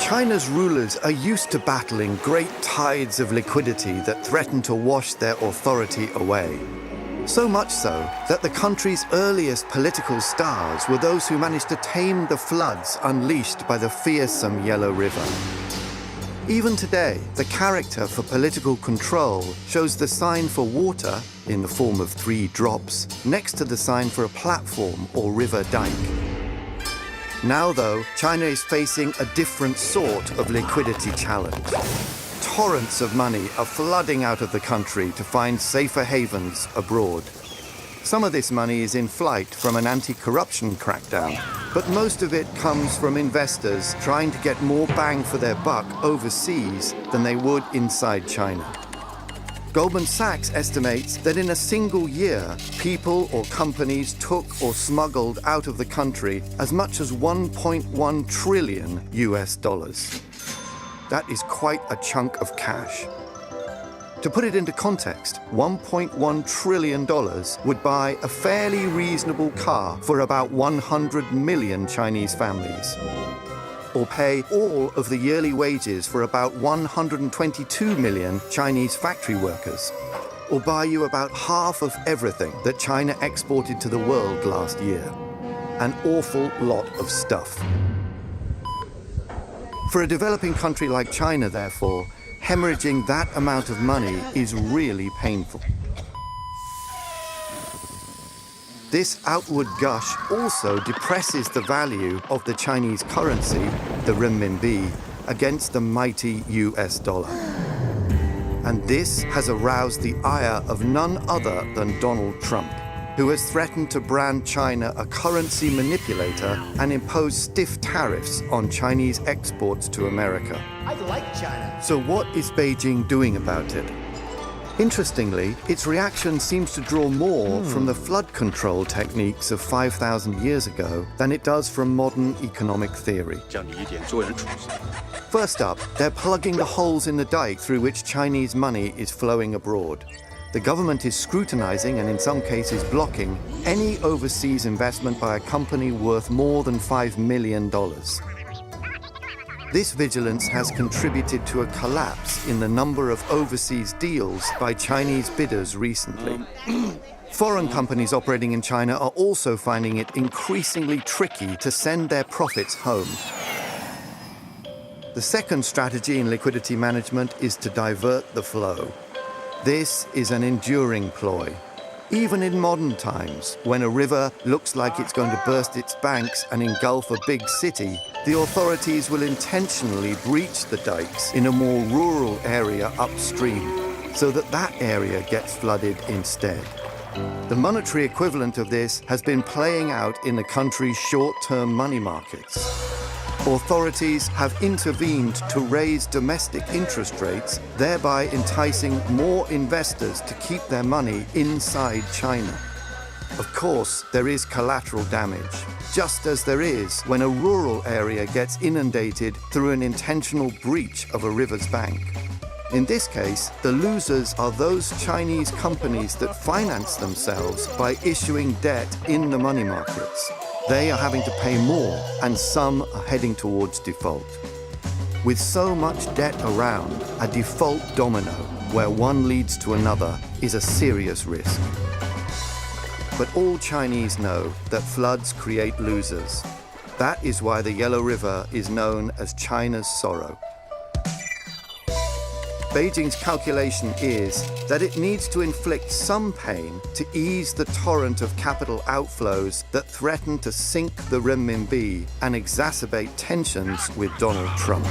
China's rulers are used to battling great tides of liquidity that threaten to wash their authority away. So much so that the country's earliest political stars were those who managed to tame the floods unleashed by the fearsome Yellow River. Even today, the character for political control shows the sign for water, in the form of 3 drops, next to the sign for a platform or river dike. Now, though, China is facing a different sort of liquidity challenge. Torrents of money are flooding out of the country to find safer havens abroad. Some of this money is in flight from an anti-corruption crackdown, but most of it comes from investors trying to get more bang for their buck overseas than they would inside China. Goldman Sachs estimates that in a single year, people or companies took or smuggled out of the country as much as 1.1 trillion US dollars. That is quite a chunk of cash. To put it into context, $1.1 trillion would buy a fairly reasonable car for about 100 million Chinese families, or pay all of the yearly wages for about 122 million Chinese factory workers, or buy you about half of everything that China exported to the world last year. An awful lot of stuff. For a developing country like China, therefore, hemorrhaging that amount of money is really painful. This outward gush also depresses the value of the Chinese currency, the renminbi, against the mighty US dollar. And this has aroused the ire of none other than Donald Trump, who has threatened to brand China a currency manipulator and impose stiff tariffs on Chinese exports to America. I like China. So what is Beijing doing about it? Interestingly, its reaction seems to draw more from the flood control techniques of 5,000 years ago than it does from modern economic theory. First up, they're plugging the holes in the dike through which Chinese money is flowing abroad. The government is scrutinizing and in some cases blocking any overseas investment by a company worth more than $5 million. This vigilance has contributed to a collapse in the number of overseas deals by Chinese bidders recently. Foreign companies operating in China are also finding it increasingly tricky to send their profits home. The second strategy in liquidity management is to divert the flow. This is an enduring ploy. Even in modern times, when a river looks like it's going to burst its banks and engulf a big city, the authorities will intentionally breach the dikes in a more rural area upstream, so that that area gets flooded instead. The monetary equivalent of this has been playing out in the country's short-term money markets. Authorities have intervened to raise domestic interest rates, thereby enticing more investors to keep their money inside China. Of course, there is collateral damage, just as there is when a rural area gets inundated through an intentional breach of a river's bank. In this case, the losers are those Chinese companies that finance themselves by issuing debt in the money markets. They are having to pay more, and some are heading towards default. With so much debt around, a default domino, where one leads to another, is a serious risk. But all Chinese know that floods create losers. That is why the Yellow River is known as China's sorrow. Beijing's calculation is that it needs to inflict some pain to ease the torrent of capital outflows that threaten to sink the renminbi and exacerbate tensions with Donald Trump.